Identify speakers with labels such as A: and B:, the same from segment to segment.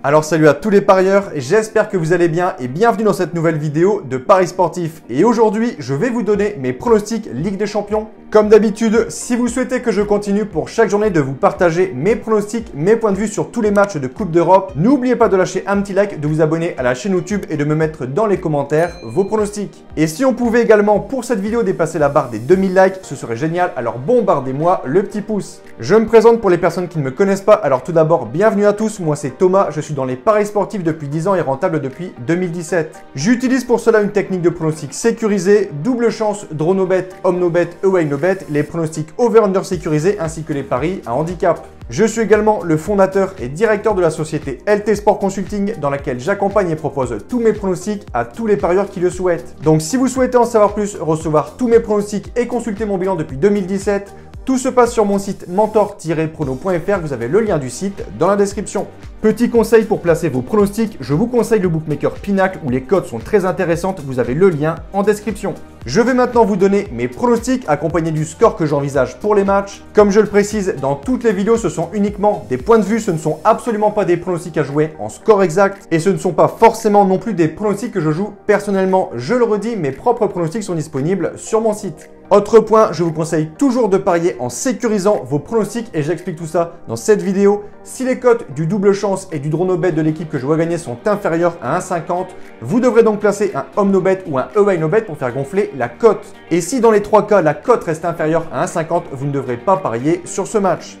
A: Alors salut à tous les parieurs, j'espère que vous allez bien et bienvenue dans cette nouvelle vidéo de Paris Sportif. Et aujourd'hui, je vais vous donner mes pronostics Ligue des Champions. Comme d'habitude, si vous souhaitez que je continue pour chaque journée de vous partager mes pronostics, mes points de vue sur tous les matchs de Coupe d'Europe, n'oubliez pas de lâcher un petit like, de vous abonner à la chaîne YouTube et de me mettre dans les commentaires vos pronostics. Et si on pouvait également pour cette vidéo dépasser la barre des 2000 likes, ce serait génial, alors bombardez-moi le petit pouce. Je me présente pour les personnes qui ne me connaissent pas, alors tout d'abord, bienvenue à tous, moi c'est Thomas, je suis dans les paris sportifs depuis 10 ans et rentable depuis 2017. J'utilise pour cela une technique de pronostic sécurisée, double chance, draw no bet, home no bet, away no bet, les pronostics over-under sécurisés ainsi que les paris à handicap. Je suis également le fondateur et directeur de la société LT Sport Consulting dans laquelle j'accompagne et propose tous mes pronostics à tous les parieurs qui le souhaitent. Donc si vous souhaitez en savoir plus, recevoir tous mes pronostics et consulter mon bilan depuis 2017, tout se passe sur mon site mentor-prono.fr, vous avez le lien du site dans la description. Petit conseil pour placer vos pronostics, je vous conseille le bookmaker Pinacle où les cotes sont très intéressantes, vous avez le lien en description. Je vais maintenant vous donner mes pronostics accompagnés du score que j'envisage pour les matchs. Comme je le précise dans toutes les vidéos, ce sont uniquement des points de vue, ce ne sont absolument pas des pronostics à jouer en score exact et ce ne sont pas forcément non plus des pronostics que je joue personnellement. Je le redis, mes propres pronostics sont disponibles sur mon site. Autre point, je vous conseille toujours de parier en sécurisant vos pronostics et j'explique tout ça dans cette vidéo. Si les cotes du double chance et du draw no bet de l'équipe que je vois gagner sont inférieures à 1,50, vous devrez donc placer un home no bet ou un away no bet pour faire gonfler la cote. Et si dans les trois cas, la cote reste inférieure à 1,50, vous ne devrez pas parier sur ce match.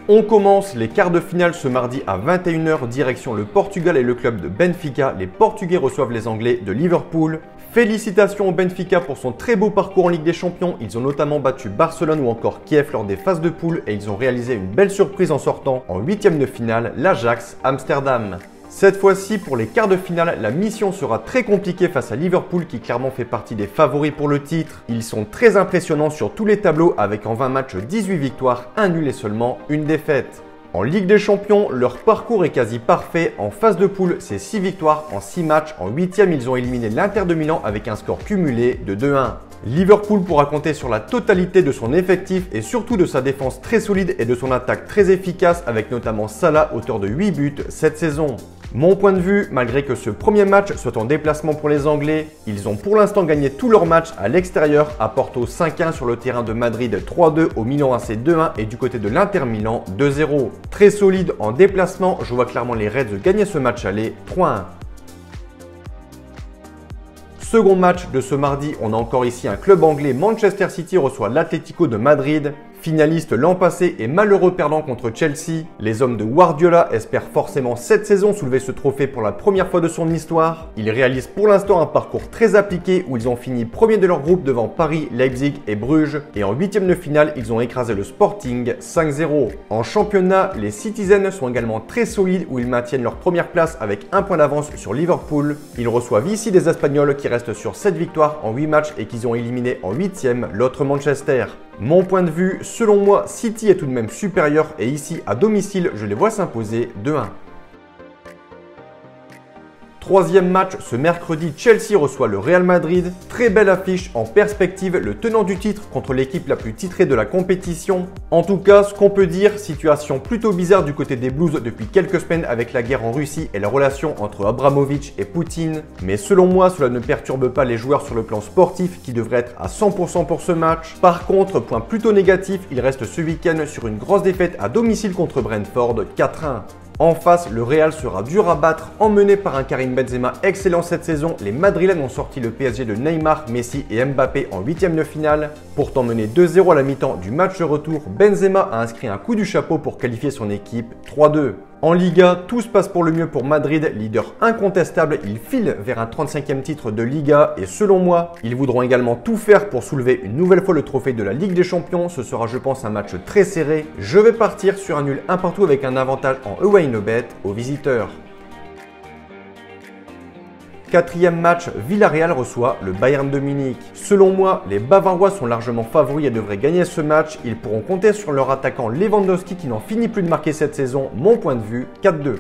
A: On commence les quarts de finale ce mardi à 21 h, direction le Portugal et le club de Benfica. Les Portugais reçoivent les Anglais de Liverpool. Félicitations au Benfica pour son très beau parcours en Ligue des Champions. Ils ont notamment battu Barcelone ou encore Kiev lors des phases de poule et ils ont réalisé une belle surprise en sortant en huitième de finale l'Ajax Amsterdam. Cette fois-ci, pour les quarts de finale, la mission sera très compliquée face à Liverpool qui clairement fait partie des favoris pour le titre. Ils sont très impressionnants sur tous les tableaux avec en 20 matchs 18 victoires, 1 nul et seulement une défaite. En Ligue des Champions, leur parcours est quasi parfait. En phase de poule, c'est 6 victoires en 6 matchs. En 8e, ils ont éliminé l'Inter de Milan avec un score cumulé de 2-1. Liverpool pourra compter sur la totalité de son effectif et surtout de sa défense très solide et de son attaque très efficace avec notamment Salah, auteur de 8 buts cette saison. Mon point de vue, malgré que ce premier match soit en déplacement pour les Anglais, ils ont pour l'instant gagné tous leurs matchs à l'extérieur, à Porto 5-1 sur le terrain de Madrid 3-2, au Milan AC 2-1 et du côté de l'Inter Milan 2-0. Très solide en déplacement, je vois clairement les Reds gagner ce match aller 3-1. Second match de ce mardi, on a encore ici un club anglais, Manchester City reçoit l'Atlético de Madrid. Finaliste l'an passé et malheureux perdant contre Chelsea, les hommes de Guardiola espèrent forcément cette saison soulever ce trophée pour la première fois de son histoire. Ils réalisent pour l'instant un parcours très appliqué où ils ont fini premier de leur groupe devant Paris, Leipzig et Bruges et en huitième de finale, ils ont écrasé le Sporting 5-0. En championnat, les Citizens sont également très solides où ils maintiennent leur première place avec un point d'avance sur Liverpool. Ils reçoivent ici des Espagnols qui restent sur 7 victoires en 8 matchs et qu'ils ont éliminé en 8e l'autre Manchester. Mon point de vue, selon moi, City est tout de même supérieur et ici, à domicile, je les vois s'imposer 2-1. Troisième match, ce mercredi, Chelsea reçoit le Real Madrid. Très belle affiche en perspective, le tenant du titre contre l'équipe la plus titrée de la compétition. En tout cas, ce qu'on peut dire, situation plutôt bizarre du côté des Blues depuis quelques semaines avec la guerre en Russie et la relation entre Abramovich et Poutine. Mais selon moi, cela ne perturbe pas les joueurs sur le plan sportif qui devraient être à 100% pour ce match. Par contre, point plutôt négatif, il reste ce week-end sur une grosse défaite à domicile contre Brentford 4-1. En face, le Real sera dur à battre, emmené par un Karim Benzema excellent cette saison. Les Madrilènes ont sorti le PSG de Neymar, Messi et Mbappé en huitième de finale. Pourtant mené 2-0 à la mi-temps du match retour, Benzema a inscrit un coup du chapeau pour qualifier son équipe 3-2. En Liga, tout se passe pour le mieux pour Madrid, leader incontestable, ils filent vers un 35e titre de Liga et selon moi, ils voudront également tout faire pour soulever une nouvelle fois le trophée de la Ligue des Champions. Ce sera je pense un match très serré. Je vais partir sur un nul un partout avec un avantage en away no bet aux visiteurs. Quatrième match, Villarreal reçoit le Bayern de Munich. Selon moi, les Bavarois sont largement favoris et devraient gagner ce match. Ils pourront compter sur leur attaquant Lewandowski qui n'en finit plus de marquer cette saison. Mon point de vue, 4-2.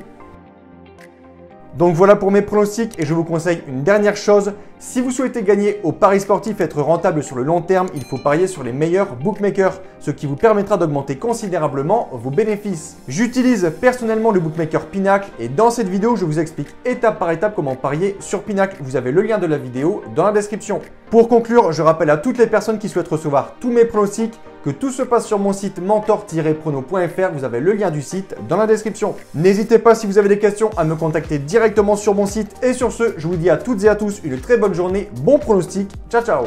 A: Donc voilà pour mes pronostics et je vous conseille une dernière chose. Si vous souhaitez gagner au pari sportif et être rentable sur le long terme, il faut parier sur les meilleurs bookmakers, ce qui vous permettra d'augmenter considérablement vos bénéfices. J'utilise personnellement le bookmaker Pinacle et dans cette vidéo, je vous explique étape par étape comment parier sur Pinacle. Vous avez le lien de la vidéo dans la description. Pour conclure, je rappelle à toutes les personnes qui souhaitent recevoir tous mes pronostics que tout se passe sur mon site mentor-prono.fr. Vous avez le lien du site dans la description. N'hésitez pas si vous avez des questions à me contacter directement sur mon site. Et sur ce, je vous dis à toutes et à tous une très bonne journée. Bon pronostic. Ciao, ciao.